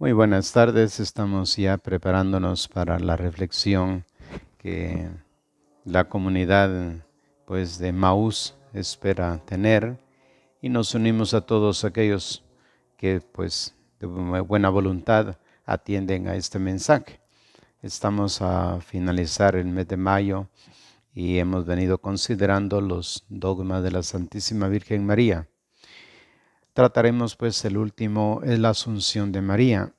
Muy buenas tardes, estamos ya preparándonos para la reflexión que la comunidad de Maús espera tener y nos unimos a todos aquellos que de buena voluntad atienden a este mensaje. Estamos a finalizar el mes de mayo y hemos venido considerando los dogmas de la Santísima Virgen María. Trataremos el último, es la Asunción de María.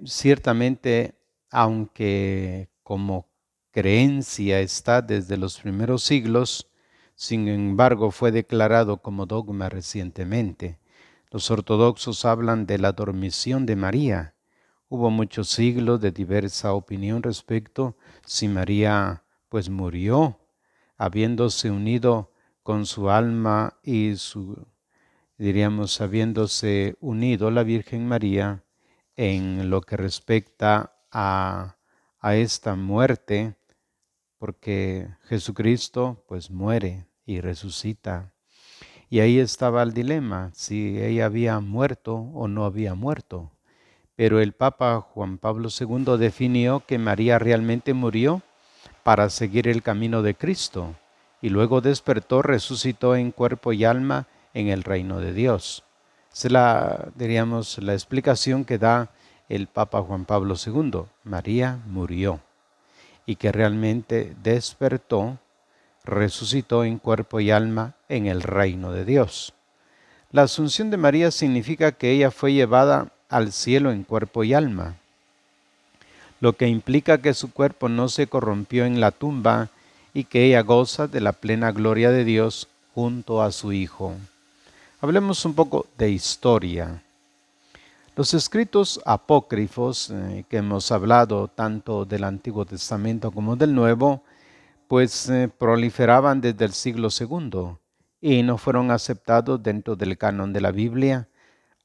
Ciertamente, aunque como creencia está desde los primeros siglos, sin embargo fue declarado como dogma recientemente. Los ortodoxos hablan de la dormición de María. Hubo muchos siglos de diversa opinión respecto si María murió, habiéndose unido con su alma y habiéndose unido la Virgen María en lo que respecta a esta muerte, porque Jesucristo muere y resucita. Y ahí estaba el dilema, si ella había muerto o no había muerto. Pero el Papa Juan Pablo II definió que María realmente murió para seguir el camino de Cristo, y luego despertó, resucitó en cuerpo y alma en el reino de Dios. Esa es la explicación que da el Papa Juan Pablo II. María murió y que realmente despertó, resucitó en cuerpo y alma en el reino de Dios. La asunción de María significa que ella fue llevada al cielo en cuerpo y alma, lo que implica que su cuerpo no se corrompió en la tumba y que ella goza de la plena gloria de Dios junto a su Hijo. Hablemos un poco de historia. Los escritos apócrifos que hemos hablado tanto del Antiguo Testamento como del Nuevo, proliferaban desde el siglo II y no fueron aceptados dentro del canon de la Biblia.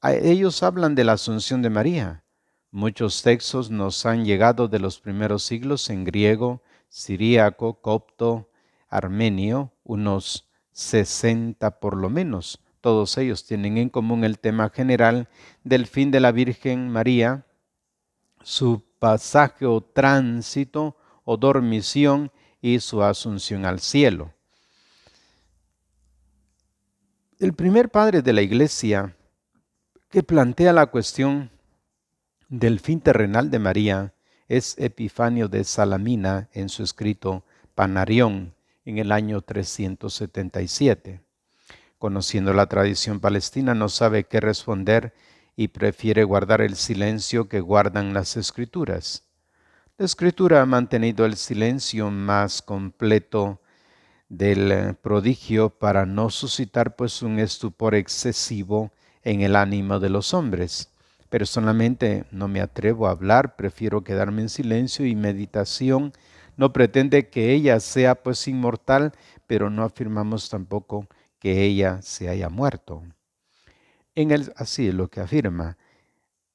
Ellos hablan de la Asunción de María. Muchos textos nos han llegado de los primeros siglos en griego, siríaco, copto, armenio, unos 60 por lo menos. Todos ellos tienen en común el tema general del fin de la Virgen María, su pasaje o tránsito o dormición y su asunción al cielo. El primer padre de la Iglesia que plantea la cuestión del fin terrenal de María es Epifanio de Salamina en su escrito Panarión en el año 377. Conociendo la tradición palestina, no sabe qué responder y prefiere guardar el silencio que guardan las escrituras. La escritura ha mantenido el silencio más completo del prodigio para no suscitar un estupor excesivo en el ánimo de los hombres. Personalmente no me atrevo a hablar, prefiero quedarme en silencio y meditación. No pretende que ella sea inmortal, pero no afirmamos tampoco que ella se haya muerto. Así es lo que afirma.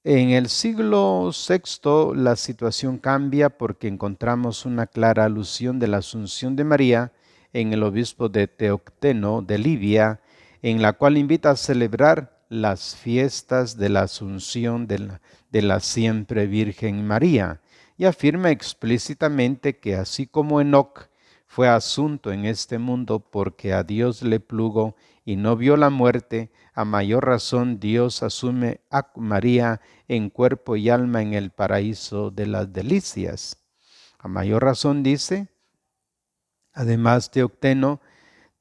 En el siglo VI la situación cambia porque encontramos una clara alusión de la Asunción de María en el obispo de Teocteno de Libia, en la cual invita a celebrar las fiestas de la Asunción de la siempre Virgen María, y afirma explícitamente que así como Enoc fue asunto en este mundo porque a Dios le plugo y no vio la muerte, a mayor razón Dios asume a María en cuerpo y alma en el paraíso de las delicias. A mayor razón dice, además Teocteno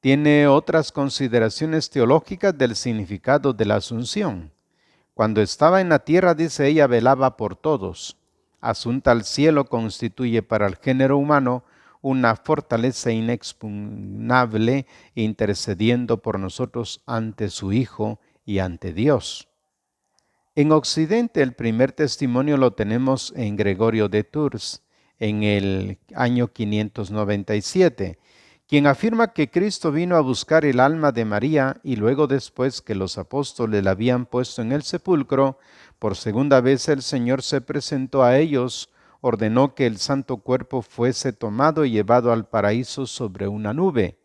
tiene otras consideraciones teológicas del significado de la Asunción. Cuando estaba en la tierra, dice ella, velaba por todos. Asunta al cielo constituye para el género humano una fortaleza inexpugnable, intercediendo por nosotros ante su Hijo y ante Dios. En Occidente el primer testimonio lo tenemos en Gregorio de Tours, en el año 597, quien afirma que Cristo vino a buscar el alma de María y luego, después que los apóstoles la habían puesto en el sepulcro, por segunda vez el Señor se presentó a ellos, ordenó que el santo cuerpo fuese tomado y llevado al paraíso sobre una nube.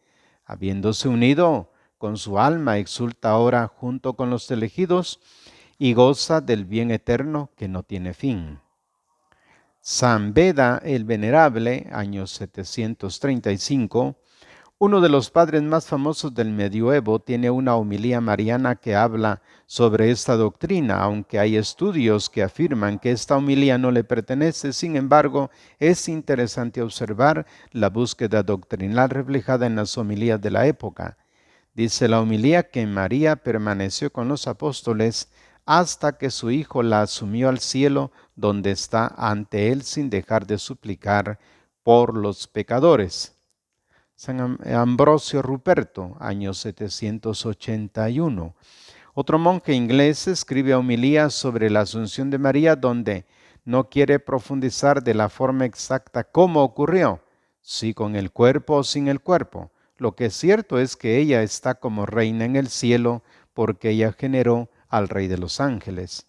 Habiéndose unido con su alma, exulta ahora junto con los elegidos y goza del bien eterno que no tiene fin. San Beda el Venerable, año 735, uno de los padres más famosos del medioevo, tiene una homilía mariana que habla sobre esta doctrina, aunque hay estudios que afirman que esta homilía no le pertenece. Sin embargo, es interesante observar la búsqueda doctrinal reflejada en las homilías de la época. Dice la homilía que María permaneció con los apóstoles hasta que su Hijo la asumió al cielo, donde está ante él sin dejar de suplicar por los pecadores. San Ambrosio Ruperto, año 781. Otro monje inglés escribe homilías sobre la Asunción de María, donde no quiere profundizar de la forma exacta cómo ocurrió, si con el cuerpo o sin el cuerpo. Lo que es cierto es que ella está como reina en el cielo porque ella generó al Rey de los Ángeles.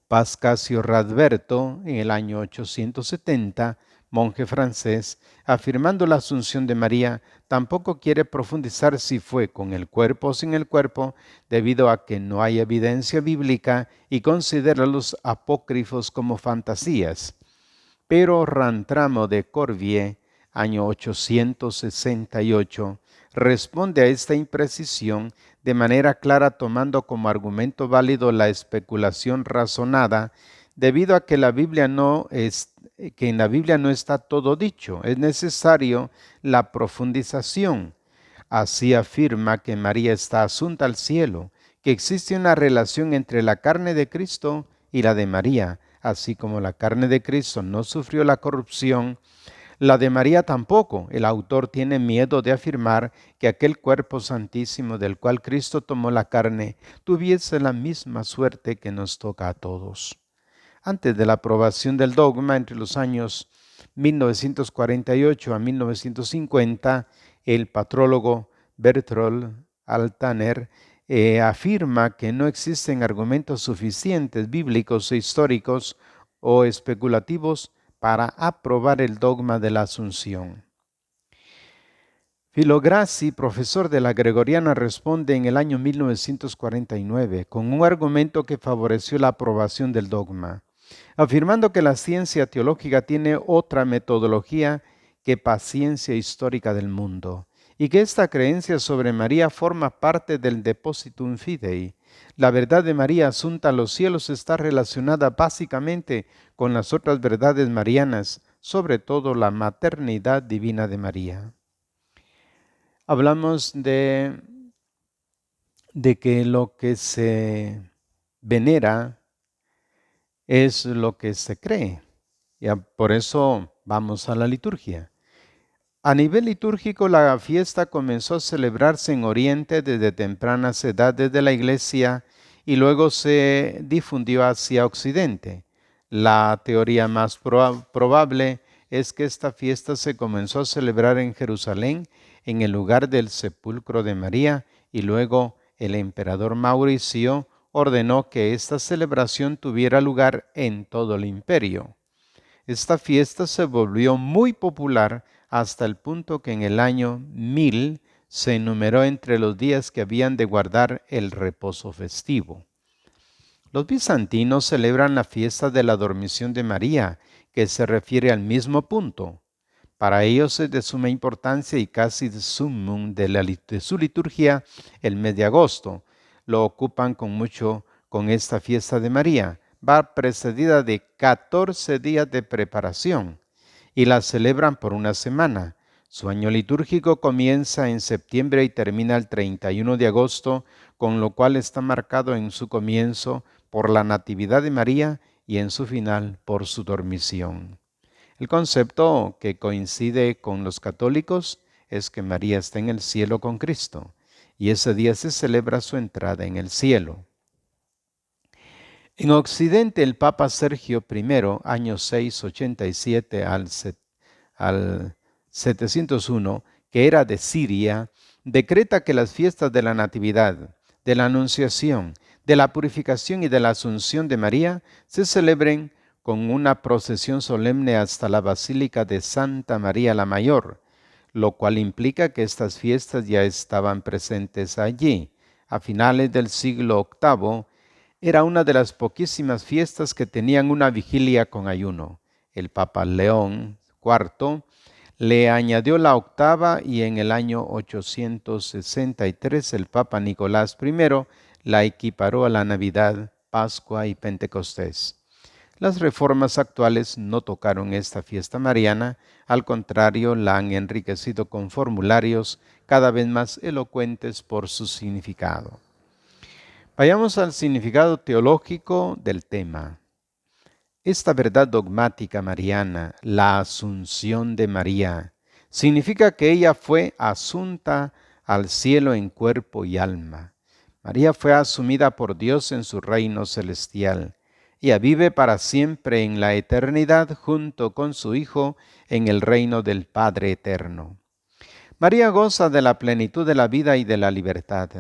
Pascasio Radberto, en el año 870, monje francés, afirmando la Asunción de María, tampoco quiere profundizar si fue con el cuerpo o sin el cuerpo, debido a que no hay evidencia bíblica y considera los apócrifos como fantasías. Pero Rantramo de Corvier, año 868, responde a esta imprecisión de manera clara, tomando como argumento válido la especulación razonada, debido a que en la Biblia no está todo dicho. Es necesario la profundización. Así afirma que María está asunta al cielo, que existe una relación entre la carne de Cristo y la de María. Así como la carne de Cristo no sufrió la corrupción, la de María tampoco. El autor tiene miedo de afirmar que aquel cuerpo santísimo del cual Cristo tomó la carne tuviese la misma suerte que nos toca a todos. Antes de la aprobación del dogma, entre los años 1948 a 1950, el patrólogo Berthold Altaner afirma que no existen argumentos suficientes bíblicos e históricos o especulativos para aprobar el dogma de la Asunción. Filograssi, profesor de la Gregoriana, responde en el año 1949 con un argumento que favoreció la aprobación del dogma, afirmando que la ciencia teológica tiene otra metodología que paciencia histórica del mundo, y que esta creencia sobre María forma parte del depositum fidei. La verdad de María asunta a los cielos está relacionada básicamente con las otras verdades marianas, sobre todo la maternidad divina de María. Hablamos de que lo que se venera es lo que se cree. Ya por eso vamos a la liturgia. A nivel litúrgico, la fiesta comenzó a celebrarse en Oriente desde tempranas edades de la Iglesia y luego se difundió hacia Occidente. La teoría más probable es que esta fiesta se comenzó a celebrar en Jerusalén, en el lugar del sepulcro de María, y luego el emperador Mauricio ordenó que esta celebración tuviera lugar en todo el imperio. Esta fiesta se volvió muy popular hasta el punto que en el año 1000 se enumeró entre los días que habían de guardar el reposo festivo. Los bizantinos celebran la fiesta de la dormición de María, que se refiere al mismo punto. Para ellos es de suma importancia y casi de sumum de su liturgia el mes de agosto. Lo ocupan con esta fiesta de María. Va precedida de 14 días de preparación y la celebran por una semana. Su año litúrgico comienza en septiembre y termina el 31 de agosto, con lo cual está marcado en su comienzo por la Natividad de María y en su final por su dormición. El concepto que coincide con los católicos es que María está en el cielo con Cristo y ese día se celebra su entrada en el cielo. En Occidente, el Papa Sergio I, año 687 al 701, que era de Siria, decreta que las fiestas de la Natividad, de la Anunciación, de la Purificación y de la Asunción de María se celebren con una procesión solemne hasta la Basílica de Santa María la Mayor, lo cual implica que estas fiestas ya estaban presentes allí. A finales del siglo VIII, Era una de las poquísimas fiestas que tenían una vigilia con ayuno. El Papa León IV le añadió la octava y en el año 863 el Papa Nicolás I la equiparó a la Navidad, Pascua y Pentecostés. Las reformas actuales no tocaron esta fiesta mariana, al contrario, la han enriquecido con formularios cada vez más elocuentes por su significado. Vayamos al significado teológico del tema. Esta verdad dogmática mariana, la asunción de María, significa que ella fue asunta al cielo en cuerpo y alma. María fue asumida por Dios en su reino celestial. Ella vive para siempre en la eternidad junto con su Hijo en el reino del Padre eterno. María goza de la plenitud de la vida y de la libertad.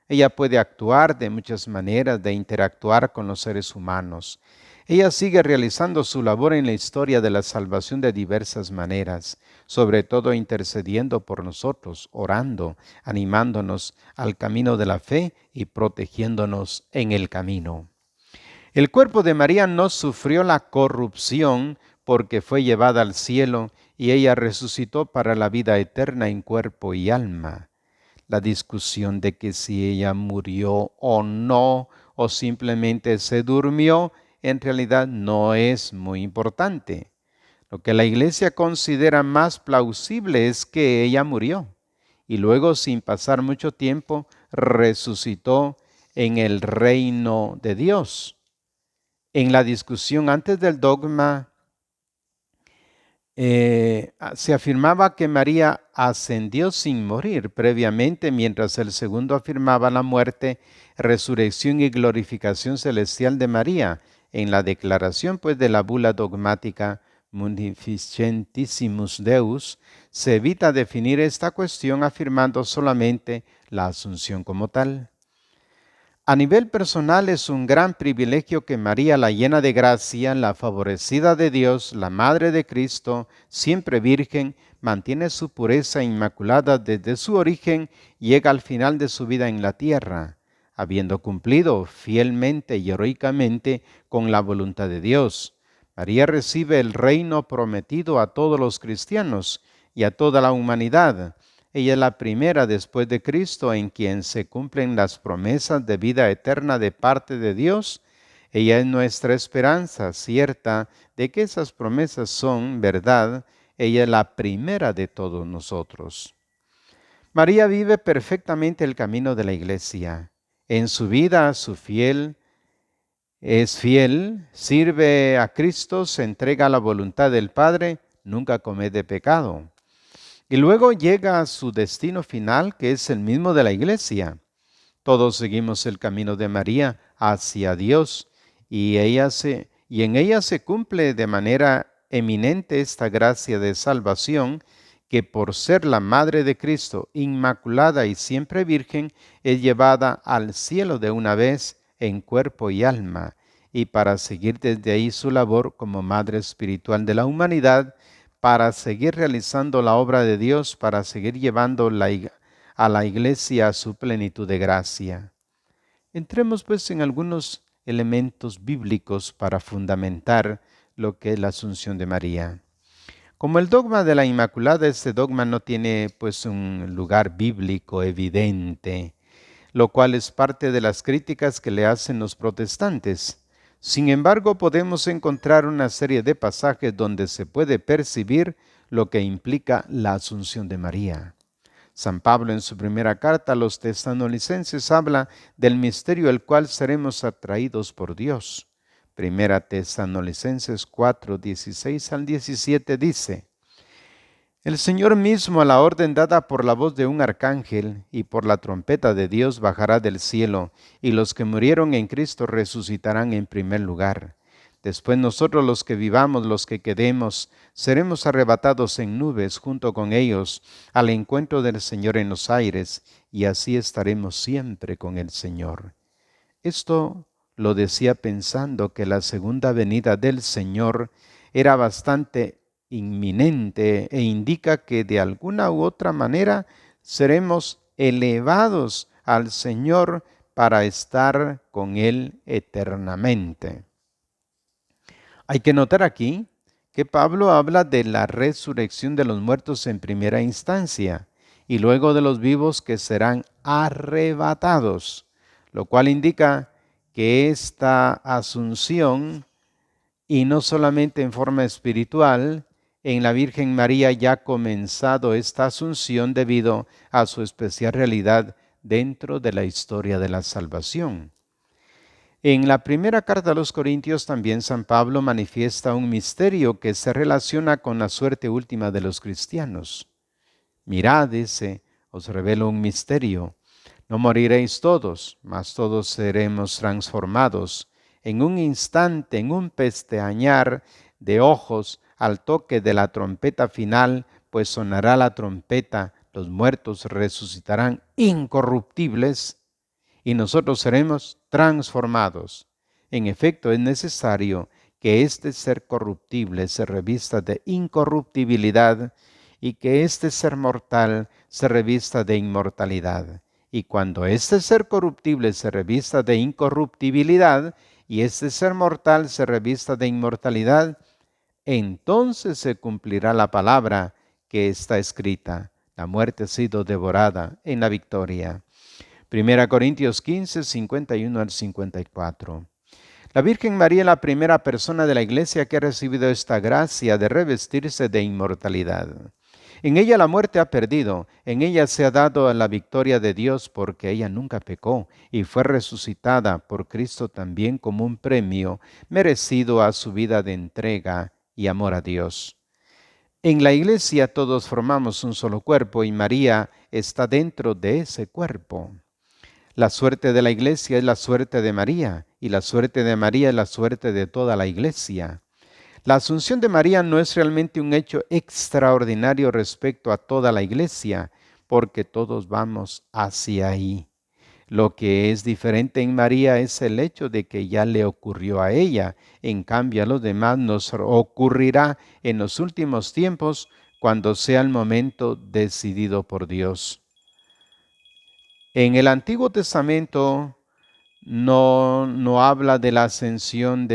Ella puede actuar de muchas maneras, de interactuar con los seres humanos. Ella sigue realizando su labor en la historia de la salvación de diversas maneras, sobre todo intercediendo por nosotros, orando, animándonos al camino de la fe y protegiéndonos en el camino. El cuerpo de María no sufrió la corrupción porque fue llevada al cielo y ella resucitó para la vida eterna en cuerpo y alma. La discusión de que si ella murió o no, o simplemente se durmió, en realidad no es muy importante. Lo que la Iglesia considera más plausible es que ella murió y luego, sin pasar mucho tiempo, resucitó en el reino de Dios. En la discusión antes del dogma, se afirmaba que María ascendió sin morir previamente, mientras el segundo afirmaba la muerte, resurrección y glorificación celestial de María. En la declaración, pues, de la bula dogmática Munificentissimus Deus, se evita definir esta cuestión afirmando solamente la asunción como tal. A nivel personal es un gran privilegio que María, la llena de gracia, la favorecida de Dios, la Madre de Cristo, siempre virgen, mantiene su pureza inmaculada desde su origen y llega al final de su vida en la tierra, habiendo cumplido fielmente y heroicamente con la voluntad de Dios. María recibe el reino prometido a todos los cristianos y a toda la humanidad. Ella es la primera después de Cristo en quien se cumplen las promesas de vida eterna de parte de Dios. Ella es nuestra esperanza cierta de que esas promesas son verdad. Ella es la primera de todos nosotros. María vive perfectamente el camino de la iglesia. En su vida, es fiel, sirve a Cristo, se entrega a la voluntad del Padre, nunca comete pecado. Y luego llega a su destino final, que es el mismo de la iglesia. Todos seguimos el camino de María hacia Dios y en ella se cumple de manera eminente esta gracia de salvación que por ser la Madre de Cristo, inmaculada y siempre virgen, es llevada al cielo de una vez en cuerpo y alma, y para seguir desde ahí su labor como Madre espiritual de la humanidad, para seguir realizando la obra de Dios, para seguir llevando a la iglesia a su plenitud de gracia. Entremos pues en algunos elementos bíblicos para fundamentar lo que es la Asunción de María. Como el dogma de la Inmaculada, este dogma no tiene pues un lugar bíblico evidente, lo cual es parte de las críticas que le hacen los protestantes. Sin embargo, podemos encontrar una serie de pasajes donde se puede percibir lo que implica la Asunción de María. San Pablo en su primera carta a los tesalonicenses habla del misterio al cual seremos atraídos por Dios. Primera Tesalonicenses 4, 16 al 17 dice: el Señor mismo, a la orden dada por la voz de un arcángel y por la trompeta de Dios, bajará del cielo, y los que murieron en Cristo resucitarán en primer lugar. Después nosotros los que vivamos, los que quedemos, seremos arrebatados en nubes junto con ellos al encuentro del Señor en los aires, y así estaremos siempre con el Señor. Esto lo decía pensando que la segunda venida del Señor era bastante inminente e indica que de alguna u otra manera seremos elevados al Señor para estar con Él eternamente. Hay que notar aquí que Pablo habla de la resurrección de los muertos en primera instancia y luego de los vivos que serán arrebatados, lo cual indica que esta asunción, y no solamente en forma espiritual, en la Virgen María ya ha comenzado esta asunción debido a su especial realidad dentro de la historia de la salvación. En la primera carta a los Corintios también San Pablo manifiesta un misterio que se relaciona con la suerte última de los cristianos. Mirad, dice, os revelo un misterio. No moriréis todos, mas todos seremos transformados en un instante, en un pestañear de ojos, al toque de la trompeta final, pues sonará la trompeta, los muertos resucitarán incorruptibles y nosotros seremos transformados. En efecto, es necesario que este ser corruptible se revista de incorruptibilidad y que este ser mortal se revista de inmortalidad. Y cuando este ser corruptible se revista de incorruptibilidad y este ser mortal se revista de inmortalidad, entonces se cumplirá la palabra que está escrita: la muerte ha sido devorada en la victoria. 1 Corintios 15, 51 al 54. La Virgen María es la primera persona de la Iglesia que ha recibido esta gracia de revestirse de inmortalidad. En ella la muerte ha perdido, en ella se ha dado la victoria de Dios porque ella nunca pecó y fue resucitada por Cristo también como un premio merecido a su vida de entrega y amor a Dios. En la Iglesia todos formamos un solo cuerpo y María está dentro de ese cuerpo. La suerte de la Iglesia es la suerte de María y la suerte de María es la suerte de toda la Iglesia. La asunción de María no es realmente un hecho extraordinario respecto a toda la Iglesia, porque todos vamos hacia ahí. Lo que es diferente en María es el hecho de que ya le ocurrió a ella. En cambio, a los demás nos ocurrirá en los últimos tiempos cuando sea el momento decidido por Dios. En el Antiguo Testamento no habla de la ascensión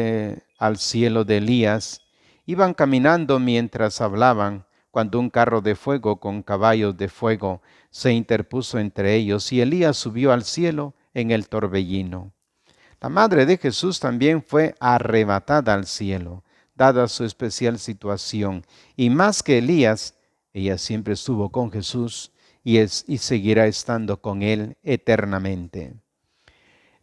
al cielo de Elías. Iban caminando mientras hablaban, cuando un carro de fuego con caballos de fuego se interpuso entre ellos, y Elías subió al cielo en el torbellino. La madre de Jesús también fue arrebatada al cielo, dada su especial situación, y más que Elías, ella siempre estuvo con Jesús y seguirá estando con Él eternamente.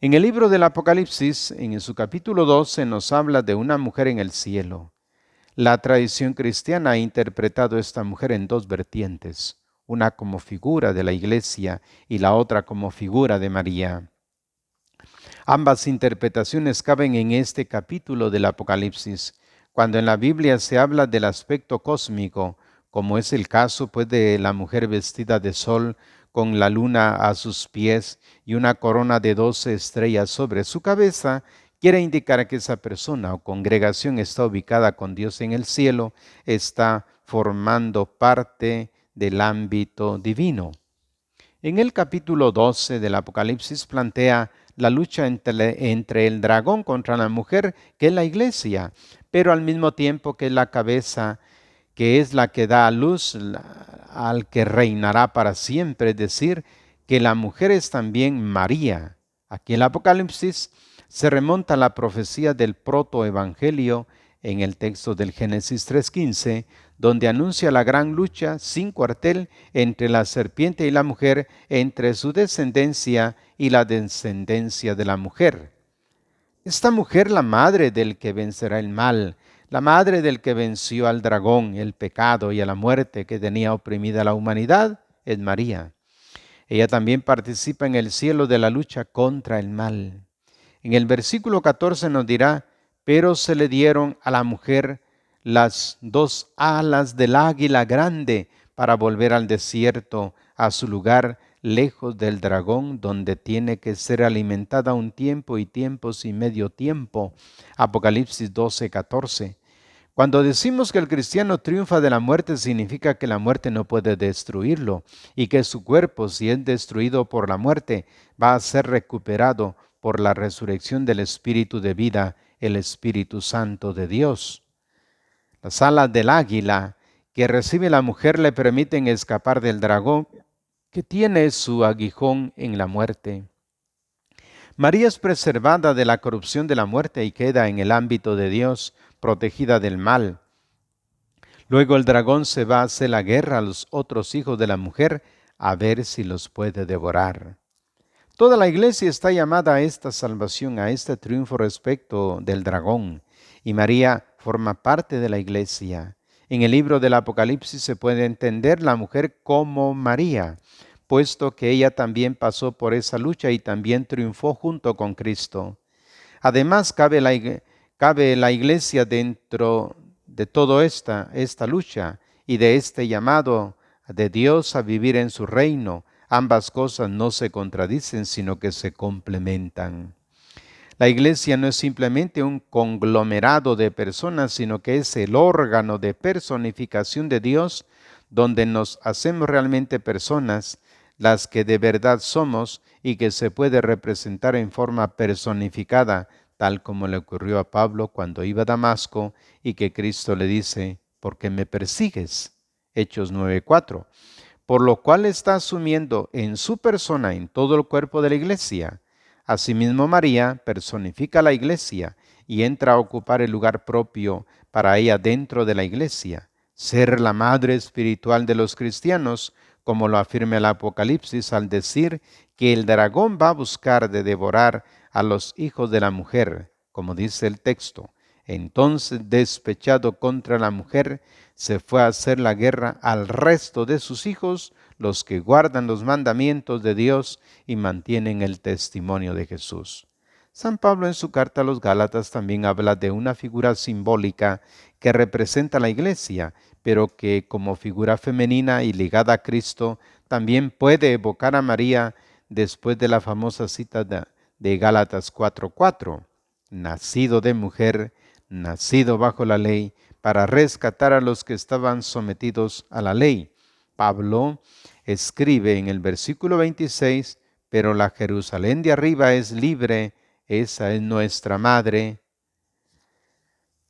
En el libro del Apocalipsis, en su capítulo 12, nos habla de una mujer en el cielo. La tradición cristiana ha interpretado a esta mujer en dos vertientes, una como figura de la Iglesia y la otra como figura de María. Ambas interpretaciones caben en este capítulo del Apocalipsis, cuando en la Biblia se habla del aspecto cósmico, como es el caso pues de la mujer vestida de sol, con la luna a sus pies y una corona de 12 estrellas sobre su cabeza, quiere indicar que esa persona o congregación está ubicada con Dios en el cielo, está formando parte del ámbito divino. En el capítulo 12 del Apocalipsis plantea la lucha entre el dragón contra la mujer, que es la iglesia, pero al mismo tiempo que es la cabeza, que es la que da a luz al que reinará para siempre, es decir, que la mujer es también María. Aquí el Apocalipsis se remonta a la profecía del protoevangelio en el texto del Génesis 3:15, donde anuncia la gran lucha sin cuartel entre la serpiente y la mujer, entre su descendencia y la descendencia de la mujer. Esta mujer, la madre del que vencerá el mal, la madre del que venció al dragón, el pecado y a la muerte que tenía oprimida a la humanidad, es María. Ella también participa en el cielo de la lucha contra el mal. En el versículo 14 nos dirá: pero se le dieron a la mujer las dos alas del águila grande para volver al desierto, a su lugar lejos del dragón, donde tiene que ser alimentada un tiempo y tiempos y medio tiempo. Apocalipsis 12:14. Cuando decimos que el cristiano triunfa de la muerte, significa que la muerte no puede destruirlo y que su cuerpo, si es destruido por la muerte, va a ser recuperado por la resurrección del Espíritu de vida, el Espíritu Santo de Dios. Las alas del águila que recibe la mujer le permiten escapar del dragón que tiene su aguijón en la muerte. María es preservada de la corrupción de la muerte y queda en el ámbito de Dios, protegida del mal. Luego el dragón se va a hacer la guerra a los otros hijos de la mujer a ver si los puede devorar. Toda la iglesia está llamada a esta salvación, a este triunfo respecto del dragón, y María forma parte de la iglesia. En el libro del Apocalipsis se puede entender la mujer como María, puesto que ella también pasó por esa lucha y también triunfó junto con Cristo. Además, cabe la iglesia dentro de toda esta lucha y de este llamado de Dios a vivir en su reino. Ambas cosas no se contradicen, sino que se complementan. La iglesia no es simplemente un conglomerado de personas, sino que es el órgano de personificación de Dios, donde nos hacemos realmente personas, las que de verdad somos y que se puede representar en forma personificada, tal como le ocurrió a Pablo cuando iba a Damasco y que Cristo le dice, ¿por qué me persigues? Hechos 9:4. Por lo cual está asumiendo en su persona, en todo el cuerpo de la iglesia. Asimismo, María personifica la iglesia y entra a ocupar el lugar propio para ella dentro de la iglesia. Ser la madre espiritual de los cristianos, como lo afirma el Apocalipsis al decir que el dragón va a buscar de devorar a los hijos de la mujer, como dice el texto. Entonces, despechado contra la mujer, se fue a hacer la guerra al resto de sus hijos, los que guardan los mandamientos de Dios y mantienen el testimonio de Jesús. San Pablo en su carta a los Gálatas también habla de una figura simbólica que representa a la iglesia, pero que como figura femenina y ligada a Cristo, también puede evocar a María después de la famosa cita de Gálatas 4:4. Nacido de mujer, nacido bajo la ley, para rescatar a los que estaban sometidos a la ley. Pablo escribe en el versículo 26, pero la Jerusalén de arriba es libre, esa es nuestra madre.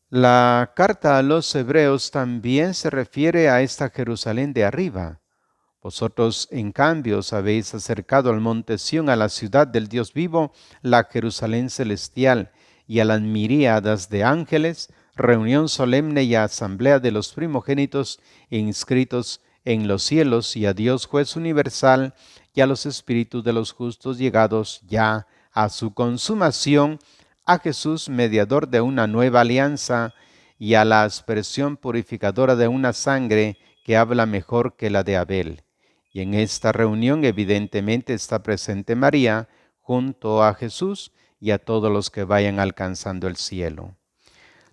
La carta a los hebreos también se refiere a esta Jerusalén de arriba. Vosotros, en cambio, os habéis acercado al monte Sión, a la ciudad del Dios vivo, la Jerusalén celestial, y a las miríadas de ángeles, reunión solemne y asamblea de los primogénitos inscritos en los cielos, y a Dios juez universal, y a los espíritus de los justos llegados ya a su consumación, a Jesús, mediador de una nueva alianza, y a la aspersión purificadora de una sangre que habla mejor que la de Abel. Y en esta reunión evidentemente está presente María junto a Jesús y a todos los que vayan alcanzando el cielo.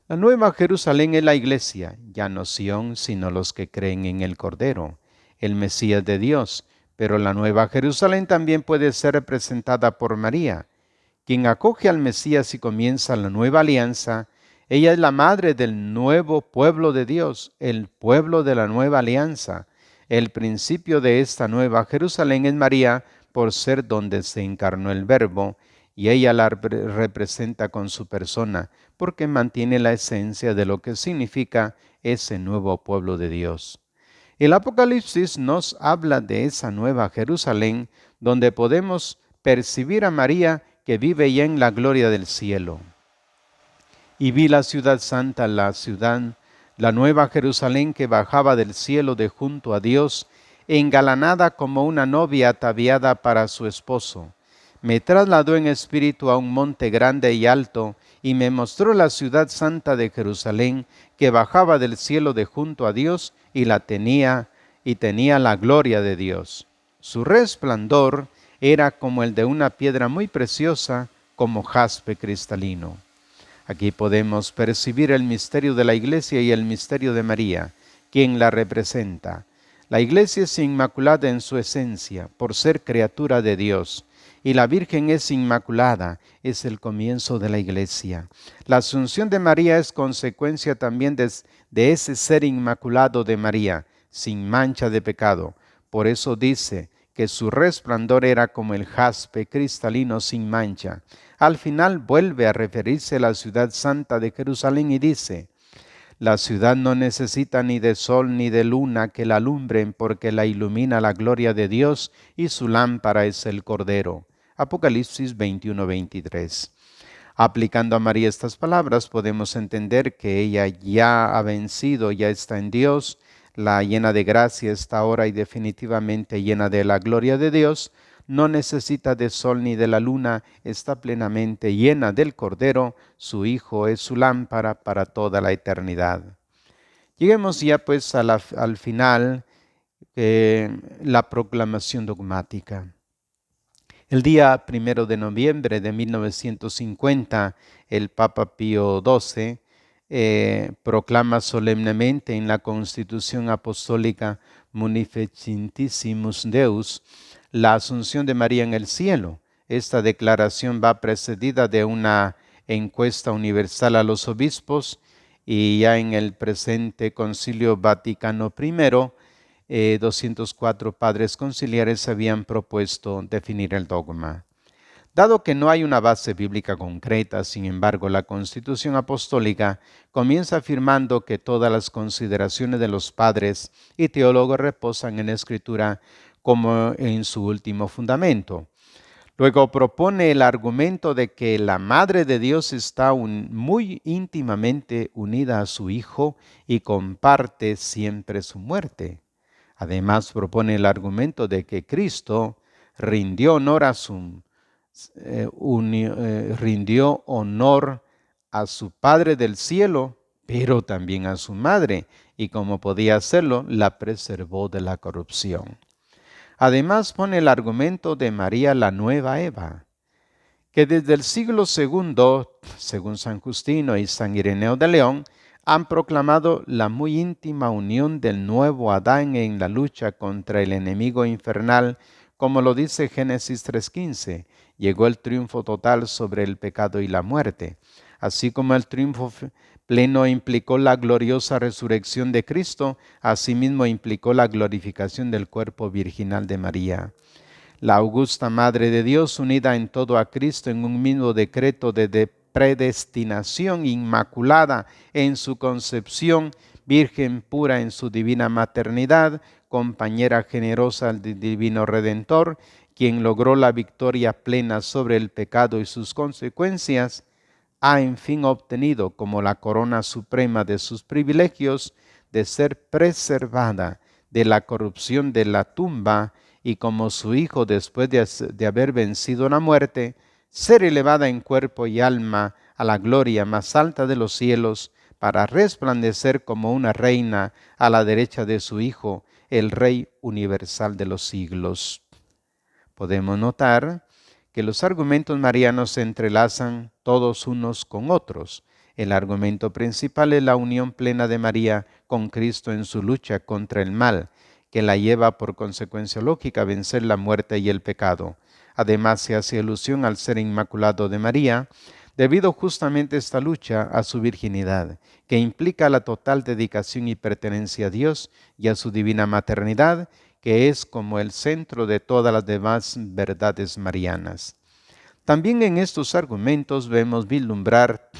La nueva Jerusalén es la iglesia, ya no Sión, sino los que creen en el Cordero, el Mesías de Dios. Pero la nueva Jerusalén también puede ser representada por María, quien acoge al Mesías y comienza la nueva alianza. Ella es la madre del nuevo pueblo de Dios, el pueblo de la nueva alianza. El principio de esta nueva Jerusalén es María, por ser donde se encarnó el Verbo, y ella la representa con su persona, porque mantiene la esencia de lo que significa ese nuevo pueblo de Dios. El Apocalipsis nos habla de esa nueva Jerusalén, donde podemos percibir a María que vive ya en la gloria del cielo. Y vi la ciudad santa, la nueva Jerusalén que bajaba del cielo de junto a Dios, engalanada como una novia ataviada para su esposo. Me trasladó en espíritu a un monte grande y alto, y me mostró la ciudad santa de Jerusalén, que bajaba del cielo de junto a Dios, y tenía la gloria de Dios. Su resplandor era como el de una piedra muy preciosa, como jaspe cristalino. Aquí podemos percibir el misterio de la iglesia y el misterio de María, quien la representa. La iglesia es inmaculada en su esencia, por ser criatura de Dios, y la Virgen es inmaculada, es el comienzo de la Iglesia. La Asunción de María es consecuencia también de ese ser inmaculado de María, sin mancha de pecado. Por eso dice que su resplandor era como el jaspe cristalino sin mancha. Al final vuelve a referirse a la ciudad santa de Jerusalén y dice: la ciudad no necesita ni de sol ni de luna que la alumbren, porque la ilumina la gloria de Dios y su lámpara es el Cordero. Apocalipsis 21-23. Aplicando a María estas palabras, podemos entender que ella ya ha vencido, ya está en Dios. La llena de gracia está ahora y definitivamente llena de la gloria de Dios. No necesita de sol ni de la luna, está plenamente llena del Cordero. Su Hijo es su lámpara para toda la eternidad. Lleguemos ya pues al final, la proclamación dogmática. El día 1 de noviembre de 1950, el Papa Pío XII proclama solemnemente en la Constitución Apostólica Munificentissimus Deus la Asunción de María en el cielo. Esta declaración va precedida de una encuesta universal a los obispos, y ya en el presente Concilio Vaticano I, 204 padres conciliares habían propuesto definir el dogma. Dado que no hay una base bíblica concreta, sin embargo, la Constitución Apostólica comienza afirmando que todas las consideraciones de los padres y teólogos reposan en la Escritura como en su último fundamento. Luego propone el argumento de que la Madre de Dios está muy íntimamente unida a su Hijo y comparte siempre su muerte. Además, propone el argumento de que Cristo rindió honor a su Padre del cielo, pero también a su Madre, y como podía hacerlo, la preservó de la corrupción. Además, pone el argumento de María la nueva Eva, que desde el siglo II, según San Justino y San Ireneo de León, han proclamado la muy íntima unión del nuevo Adán en la lucha contra el enemigo infernal, como lo dice Génesis 3:15. Llegó el triunfo total sobre el pecado y la muerte. Así como el triunfo pleno implicó la gloriosa resurrección de Cristo, asimismo implicó la glorificación del cuerpo virginal de María. La augusta Madre de Dios, unida en todo a Cristo en un mismo decreto de predestinación, inmaculada en su concepción, virgen pura en su divina maternidad, compañera generosa del divino Redentor, quien logró la victoria plena sobre el pecado y sus consecuencias, ha en fin obtenido como la corona suprema de sus privilegios de ser preservada de la corrupción de la tumba, y como su Hijo, después de haber vencido la muerte, ser elevada en cuerpo y alma a la gloria más alta de los cielos, para resplandecer como una reina a la derecha de su Hijo, el Rey universal de los siglos. Podemos notar que los argumentos marianos se entrelazan todos unos con otros. El argumento principal es la unión plena de María con Cristo en su lucha contra el mal, que la lleva por consecuencia lógica a vencer la muerte y el pecado. Además, se hace alusión al ser inmaculado de María, debido justamente a esta lucha a su virginidad, que implica la total dedicación y pertenencia a Dios y a su divina maternidad, que es como el centro de todas las demás verdades marianas. También en estos argumentos vemos vislumbrar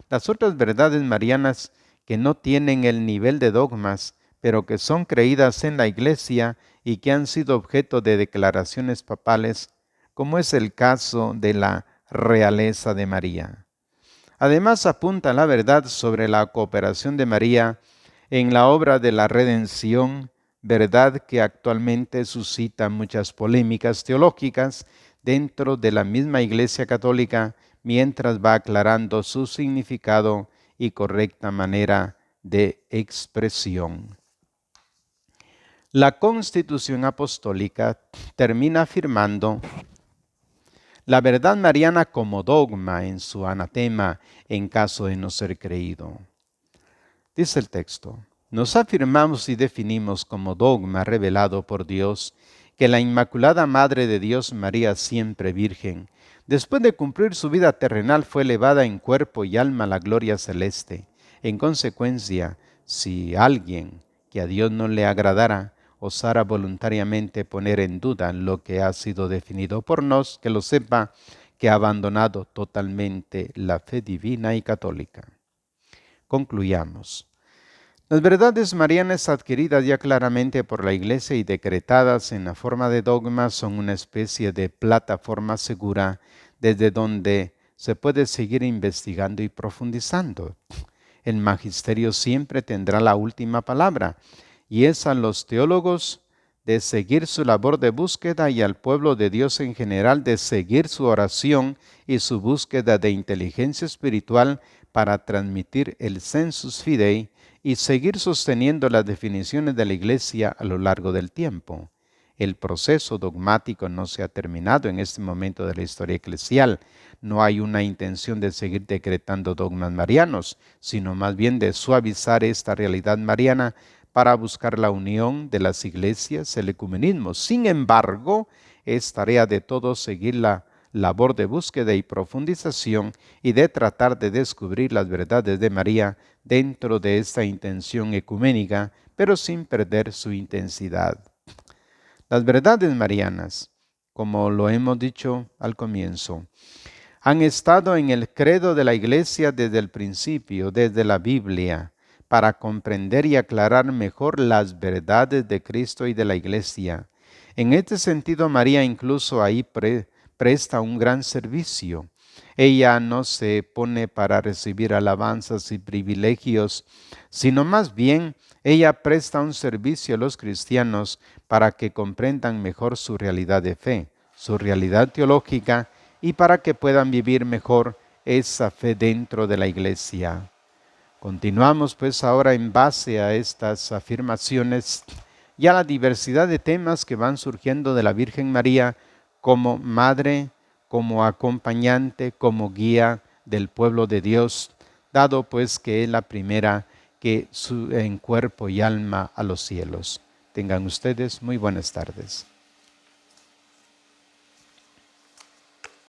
las otras verdades marianas que no tienen el nivel de dogmas, pero que son creídas en la Iglesia y que han sido objeto de declaraciones papales, como es el caso de la realeza de María. Además, apunta la verdad sobre la cooperación de María en la obra de la redención, verdad que actualmente suscita muchas polémicas teológicas dentro de la misma Iglesia Católica, mientras va aclarando su significado y correcta manera de expresión. La Constitución Apostólica termina afirmando la verdad mariana como dogma en su anatema en caso de no ser creído. Dice el texto: nos afirmamos y definimos como dogma revelado por Dios que la Inmaculada Madre de Dios María siempre Virgen, después de cumplir su vida terrenal, fue elevada en cuerpo y alma a la gloria celeste. En consecuencia, si alguien que a Dios no le agradara, osara voluntariamente poner en duda lo que ha sido definido por nos, que lo sepa, que ha abandonado totalmente la fe divina y católica. Concluyamos. Las verdades marianas adquiridas ya claramente por la Iglesia y decretadas en la forma de dogmas son una especie de plataforma segura desde donde se puede seguir investigando y profundizando. El magisterio siempre tendrá la última palabra y es a los teólogos de seguir su labor de búsqueda y al pueblo de Dios en general de seguir su oración y su búsqueda de inteligencia espiritual para transmitir el sensus fidei y seguir sosteniendo las definiciones de la Iglesia a lo largo del tiempo. El proceso dogmático no se ha terminado en este momento de la historia eclesial. No hay una intención de seguir decretando dogmas marianos, sino más bien de suavizar esta realidad mariana para buscar la unión de las iglesias, el ecumenismo. Sin embargo, es tarea de todos seguir la labor de búsqueda y profundización y de tratar de descubrir las verdades de María dentro de esta intención ecuménica, pero sin perder su intensidad. Las verdades marianas, como lo hemos dicho al comienzo, han estado en el credo de la Iglesia desde el principio, desde la Biblia, para comprender y aclarar mejor las verdades de Cristo y de la Iglesia. En este sentido, María incluso ahí presta un gran servicio. Ella no se pone para recibir alabanzas y privilegios, sino más bien ella presta un servicio a los cristianos para que comprendan mejor su realidad de fe, su realidad teológica y para que puedan vivir mejor esa fe dentro de la Iglesia. Continuamos pues ahora en base a estas afirmaciones y a la diversidad de temas que van surgiendo de la Virgen María como madre, como acompañante, como guía del pueblo de Dios, dado pues que es la primera que sube en cuerpo y alma a los cielos. Tengan ustedes muy buenas tardes.